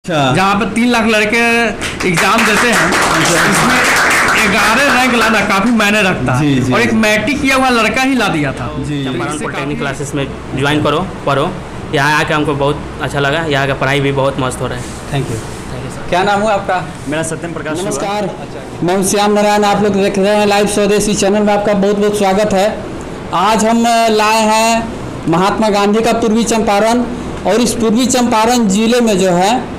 जहाँ पे 3 लाख लड़के एग्जाम देते हैं, इसमें 11 रैंक लाना काफ़ी मायने रखता है। जी। और एक मैट्रिक किया हुआ लड़का ही ला दिया था। चंपारण पॉलिटेक्निक क्लासेस में ज्वाइन करो, पढ़ो। यहाँ आके हमको बहुत अच्छा लगा। यहाँ का पढ़ाई भी बहुत मस्त हो रहा है। Thank you sir. क्या नाम हुआ आपका? मेरा सत्यम प्रकाश। नमस्कार, मैं श्याम नारायण। आप लोग देख रहे हैं लाइव स्वदेशी चैनल में, आपका बहुत बहुत स्वागत है। आज हम लाए हैं महात्मा गांधी का पूर्वी चंपारण, और इस पूर्वी चंपारण जिले में जो है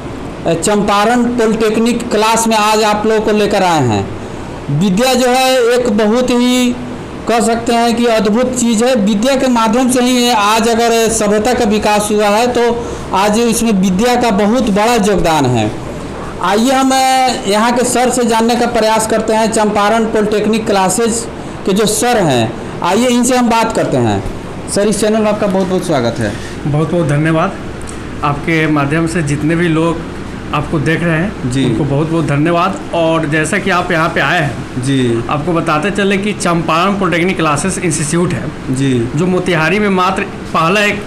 चंपारण पॉलिटेक्निक क्लास में आज आप लोगों को लेकर आए हैं। विद्या जो है एक बहुत ही कह सकते हैं कि अद्भुत चीज़ है। विद्या के माध्यम से ही आज अगर सभ्यता का विकास हुआ है तो आज इसमें विद्या का बहुत बड़ा योगदान है। आइए हम यहाँ के सर से जानने का प्रयास करते हैं, चंपारण पॉलिटेक्निक क्लासेज के जो सर हैं। आइए इनसे हम बात करते हैं। सर, इस चैनल में आपका बहुत बहुत स्वागत है। बहुत बहुत धन्यवाद। आपके माध्यम से जितने भी लोग आपको देख रहे हैं जी, उनको बहुत बहुत धन्यवाद। और जैसा कि आप यहाँ पे आए हैं जी, आपको बताते चले कि चंपारण पॉलिटेक्निक क्लासेस इंस्टीट्यूट है जी, जो मोतिहारी में मात्र पहला एक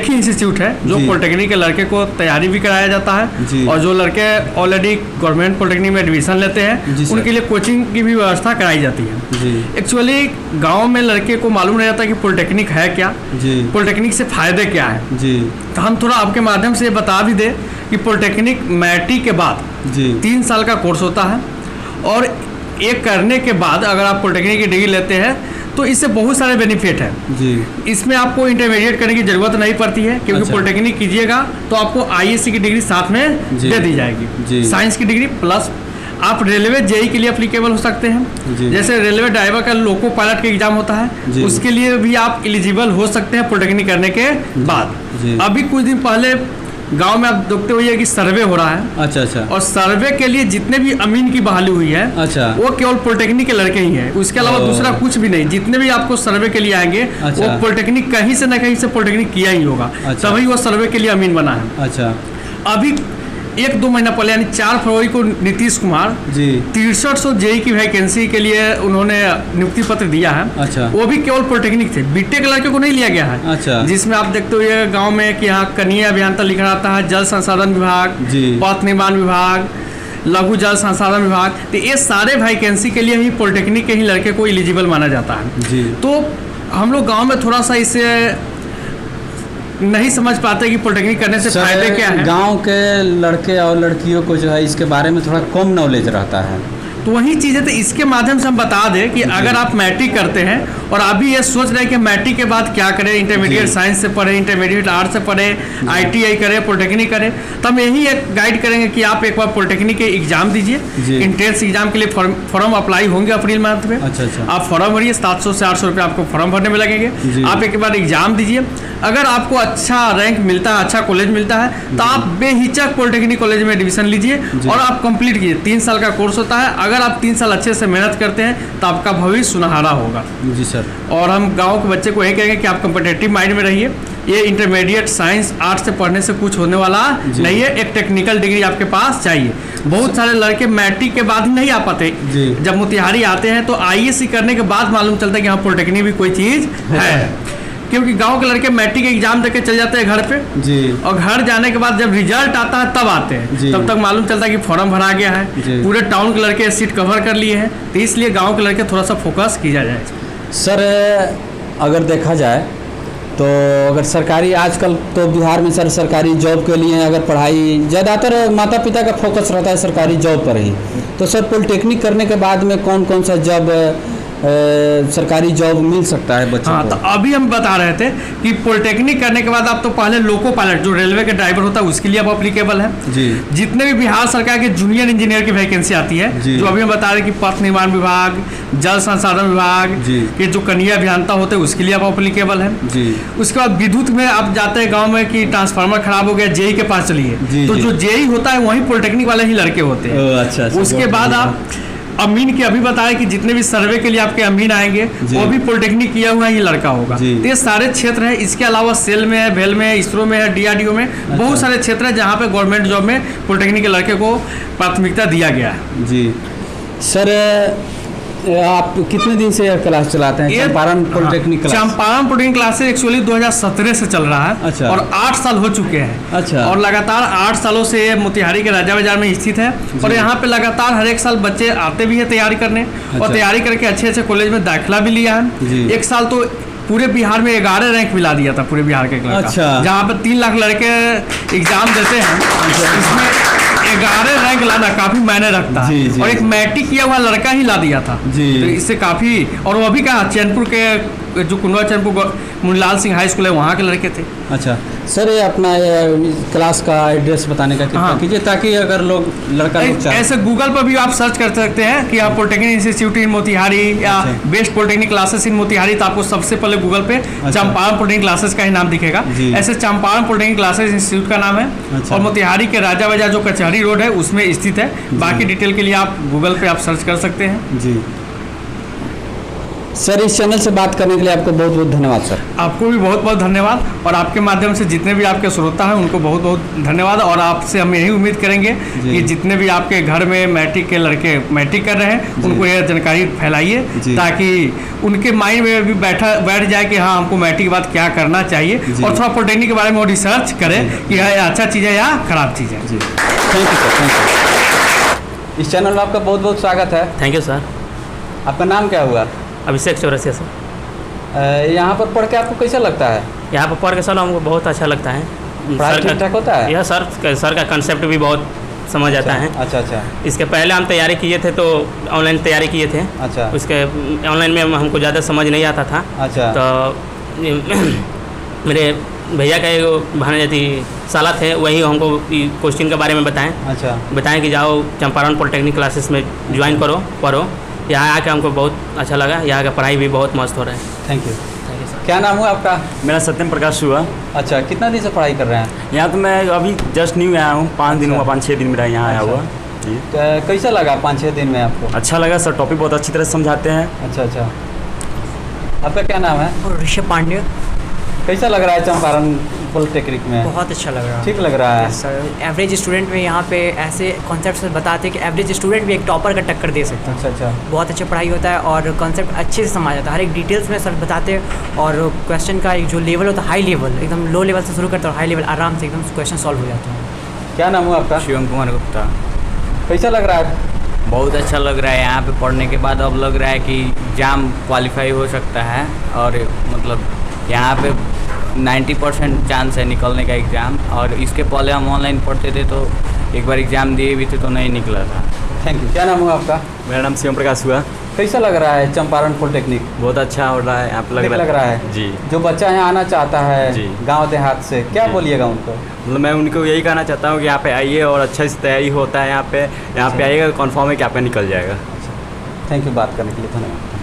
ही इंस्टीट्यूट है जो जी, पॉलिटेक्निक के लड़के को तैयारी भी कराया जाता है। जी, और जो लड़के ऑलरेडी गवर्नमेंट पॉलिटेक्निक में एडमिशन लेते हैं जी सर, उनके लिए कोचिंग की भी व्यवस्था कराई जाती है। जी, एक्चुअली गांव में लड़के को मालूम नहीं रहता कि पॉलिटेक्निक है क्या, जी, पॉलिटेक्निक से फ़ायदे क्या है। जी, तो हम थोड़ा आपके माध्यम से ये बता भी दें कि पॉलिटेक्निक मैट्रिक के बाद जी, 3 साल का कोर्स होता है, और एक करने के बाद अगर आप पॉलिटेक्निक की डिग्री लेते हैं तो इससे बहुत सारे बेनिफिट हैं। जी, इसमें आपको इंटरमीडिएट करने की ज़रूरत नहीं पड़ती है, क्योंकि अच्छा, पॉलिटेक्निक कीजिएगा तो आपको आईएससी की डिग्री साथ में जी, दे दी जाएगी। जी, साइंस की डिग्री प्लस आप रेलवे जेई के लिए अप्लीकेबल हो सकते जी, हैं। जैसे रेलवे ड्राइवर का लोको पायलट का एग्जाम होता जी, है, उसके लिए भी आप एलिजिबल हो सकते हैं पॉलिटेक्निक करने के बाद। जी, अभी कुछ दिन पहले गांव में आप देखते हुए कि सर्वे हो रहा है, अच्छा, अच्छा, और सर्वे के लिए जितने भी अमीन की बहाली हुई है अच्छा, वो केवल पॉलिटेक्निक के लड़के ही हैं। उसके अलावा दूसरा कुछ भी नहीं। जितने भी आपको सर्वे के लिए आएंगे अच्छा, वो पॉलिटेक्निक कहीं से न कहीं से पॉलिटेक्निक किया ही होगा, अच्छा, तभी वो सर्वे के लिए अमीन बना है। अच्छा, अभी 1-2 महीना पहले यानी 4 फरवरी को नीतीश कुमार जी, 6300 जेई की वैकेंसी के लिए उन्होंने नियुक्ति पत्र दिया है। अच्छा, वो भी केवल पॉलिटेक्निक थे, बीटेक लड़के को नहीं लिया गया है। अच्छा, जिसमें आप देखते हुए गांव में कि यहाँ कनीय अभियंता लिखा रहता है, जल संसाधन विभाग, जी, पथ निर्माण विभाग, लघु जल संसाधन विभाग, तो ये सारे वैकेंसी के लिए ही पॉलिटेक्निक के ही लड़के को एलिजिबल माना जाता है। जी, तो हम लोग गांव में थोड़ा सा इससे नहीं समझ पाते कि पॉलिटेक्निक करने से फायदे क्या है। गांव के लड़के और लड़कियों को जो है इसके बारे में थोड़ा कम नॉलेज रहता है। तो वही चीज़ है। तो इसके माध्यम से हम बता दें कि अगर आप मैट्रिक करते हैं और अभी ये सोच रहे हैं कि मैट्रिक के बाद क्या करें, इंटरमीडिएट साइंस से पढ़े, इंटरमीडिएट आर्ट्स से पढ़े, आईटीआई करें, पॉलिटेक्निक करें, तो हम यही एक गाइड करेंगे कि आप एक बार पॉलिटेक्निक के एग्जाम दीजिए। इंट्रेंस एग्जाम के लिए फॉर्म अप्लाई होंगे अप्रैल मंथ में। अच्छा, अच्छा, आप फॉर्म भरिए, 700 से 800 रुपये आपको फॉर्म भरने में लगेंगे। आप एक बार एग्जाम दीजिए, अगर आपको अच्छा रैंक मिलता है, अच्छा कॉलेज मिलता है, तो आप बेहिचक पॉलिटेक्निक कॉलेज में एडमिशन लीजिए और आप कंप्लीट कीजिए। 3 साल का कोर्स होता है। अगर आप 3 साल अच्छे से मेहनत करते हैं तो आपका भविष्य सुनहरा होगा। जी सर। और हम गांव के बच्चे को यही कहेंगे कि आप कम्पिटिटिव माइंड में रहिए। ये इंटरमीडिएट साइंस आर्ट्स से पढ़ने से कुछ होने वाला नहीं है। एक टेक्निकल डिग्री आपके पास चाहिए। बहुत सारे लड़के मैट्रिक के बाद ही नहीं आ पाते, जब मोतिहारी आते हैं तो आईएससी करने के बाद मालूम चलता है कि हाँ पॉलिटेक्निक भी कोई चीज़ है। क्योंकि गांव के लड़के मैट्रिक एग्जाम देके चल जाते हैं घर पे जी, और घर जाने के बाद जब रिजल्ट आता है तब आते हैं, तब तक मालूम चलता है कि फॉर्म भरा गया है, पूरे टाउन के लड़के सीट कवर कर लिए हैं। तो इसलिए गांव के लड़के थोड़ा सा फोकस किया जाए। सर, अगर देखा जाए तो अगर सरकारी आजकल तो बिहार में सर सरकारी जॉब के लिए अगर पढ़ाई ज़्यादातर माता पिता का फोकस रहता है सरकारी जॉब पर ही, तो सर पॉलिटेक्निक करने के बाद में कौन कौन सा जॉब सरकारी जॉब मिल सकता है बच्चों को? तो अभी हम बता रहे थे कि पॉलिटेक्निक करने के बाद आप तो पहले लोको पायलट जो रेलवे के ड्राइवर होता है उसके लिए आप अप्लीकेबल है जी। जितने भी बिहार सरकार के जूनियर इंजीनियर की वैकेंसी आती है, जो अभी हम बता रहे हैं कि पथ निर्माण विभाग, जल संसाधन विभाग के जो कनीय अभियंता होते हैं उसके लिए आप अप्लीकेबल है जी। उसके बाद विद्युत में आप जाते हैं गाँव में कि ट्रांसफार्मर खराब हो गया, जेई के पास चलिए, तो जो जेई होता है वही पॉलिटेक्निक वाले ही लड़के होते हैं। अच्छा, उसके बाद आप अमीन के अभी बताया कि जितने भी सर्वे के लिए आपके अमीन आएंगे वो भी पॉलिटेक्निक किया हुआ ही लड़का होगा। तो ये सारे क्षेत्र है। इसके अलावा सेल में है, भेल में है, इसरो में है, डीआरडीओ में बहुत सारे क्षेत्र है जहाँ पे गवर्नमेंट जॉब में पॉलिटेक्निक के लड़के को प्राथमिकता दिया गया है जी। सर, आप कितने दिन से यह क्लास चलाते हैं, Champaran polytechnic class? Champaran polytechnic classes actually 2017 से चल रहा है। अच्छा। और 8 साल हो चुके हैं। अच्छा। और लगातार 8 सालों से ये मोतिहारी के राजा बाजार में स्थित है और यहाँ पे लगातार हर एक साल बच्चे आते भी है तैयारी करने। अच्छा। और तैयारी करके अच्छे अच्छे कॉलेज में दाखिला भी लिया है। एक साल तो पूरे बिहार में 11 रैंक मिला दिया था पूरे बिहार के क्लास। अच्छा। जहाँ पे 3 लाख लड़के एग्जाम देते हैं, इसमें 11 रैंक लाना काफी मायने रखता है। जी। और एक मैट्रिक किया हुआ लड़का ही ला दिया था जी। तो इससे काफी। और वो भी कहा चैनपुर के जो कुंडवा चैनपुर मुनीलाल सिंह हाई स्कूल है वहाँ के लड़के थे। अच्छा सर, ये अपना ये क्लास का एड्रेस बताने का कृपया कीजिए ताकि अगर लोग लड़का लोग चाहे। ऐसे गूगल पर भी आप सर्च कर सकते हैं कि आप पॉलिटेक्निक इंस्टीट्यूट इन मोतिहारी या best polytechnic classes in Motihari, तो आपको सबसे पहले गूगल पे चंपारण पॉलिटेक्निक क्लासेस का ही नाम दिखेगा। ऐसे चंपारण पॉलिटेक्निक क्लासेस इंस्टीट्यूट का नाम है। और मोतिहारी के राजा बाजार जो कचहरी रोड है उसमें स्थित है। बाकी डिटेल के लिए आप गूगल पे आप सर्च कर सकते हैं। जी सर, इस चैनल से बात करने के लिए आपको बहुत बहुत धन्यवाद सर। आपको भी बहुत बहुत धन्यवाद। और आपके माध्यम से जितने भी आपके श्रोता हैं उनको बहुत बहुत धन्यवाद। और आपसे हम यही उम्मीद करेंगे कि जितने भी आपके घर में मैट्रिक के लड़के मैट्रिक कर रहे हैं उनको यह जानकारी फैलाइए ताकि उनके माइंड में भी बैठ जाए कि हाँ हमको मैट्रिक के बाद क्या करना चाहिए। और थोड़ा पॉलिटेक्निक के बारे में रिसर्च करें कि यह अच्छा चीज़ है या खराब चीज़ है। Thank you sir, thank you. इस चैनल में आपका बहुत बहुत स्वागत है। Thank you sir. आपका नाम क्या हुआ? अभिषेक चौरसिया सर। यहाँ पर पढ़ के आपको कैसा लगता है? यहाँ पर पढ़ के सर हमको बहुत अच्छा लगता है। पढ़ाई ठीक ठाक होता है? यह सर का कंसेप्ट भी बहुत समझ आता है। अच्छा अच्छा। इसके पहले हम तैयारी किए थे तो ऑनलाइन तैयारी किए थे। अच्छा। उसके ऑनलाइन में हमको ज़्यादा समझ नहीं आता था। अच्छा। तो मेरे भैया का एक भांजाती साला थे, वही हमको क्वेश्चन के बारे में बताएं कि जाओ चंपारण पॉलिटेक्निक क्लासेस में ज्वाइन करो, पढ़ो। यहाँ आके हमको बहुत अच्छा लगा। यहाँ का पढ़ाई भी बहुत मस्त हो रहा है। Thank you sir. क्या नाम हुआ आपका? मेरा सत्यम प्रकाश हुआ। अच्छा, कितना दिन से पढ़ाई कर रहे हैं? यहाँ तो मैं अभी जस्ट न्यू आया हूँ, 5 दिन हुआ, 5-6 दिन मेरा यहाँ आया हुआ जी। कैसा लगा 5-6 दिन में आपको? अच्छा लगा सर, टॉपिक बहुत अच्छी तरह से समझाते हैं। अच्छा अच्छा। आपका क्या नाम है? ऋषभ पांडे। कैसा लग रहा है चंपारण पॉलिटेक्निक में? बहुत अच्छा लग रहा है। ठीक लग रहा है सर। एवरेज स्टूडेंट में यहाँ पे ऐसे कॉन्सेप्ट बताते हैं कि एवरेज स्टूडेंट भी एक टॉपर का टक्कर दे सकता है। अच्छा अच्छा। बहुत अच्छा पढ़ाई होता है और कॉन्सेप्ट अच्छे से समझ आता है, हर एक डिटेल्स में सर बताते हैं। और क्वेश्चन का एक जो लेवल होता है हाई लेवल, एकदम लो लेवल से शुरू करते हैं और हाई लेवल आराम से एकदम क्वेश्चन सॉल्व हो जाता है। क्या नाम हुआ आपका? शिवम कुमार गुप्ता। कैसा लग रहा है? बहुत अच्छा लग रहा है। यहाँ पे पढ़ने के बाद अब लग रहा है कि एग्ज़ाम क्वालिफाई हो सकता है। और मतलब यहाँ पे 90% चांस है निकलने का एग्ज़ाम। और इसके पहले हम ऑनलाइन पढ़ते थे तो एक बार एग्ज़ाम दिए भी थे तो नहीं निकला था। Thank you. क्या नाम हुआ आपका? मेरा नाम शिवम प्रकाश हुआ। कैसा लग रहा है चंपारण पॉलिटेक्निक? बहुत अच्छा हो रहा है। आप लग रहा है जी। जो बच्चा यहाँ आना चाहता है जी गांव देहात से, क्या बोलिएगा उनको? मतलब मैं उनको यही कहना चाहता हूँ कि यहाँ पे आइए और अच्छे से तैयारी होता है। यहाँ पे आइएगा, कन्फर्म है कि आपका निकल जाएगा। थैंक यू बात करने के लिए, धन्यवाद।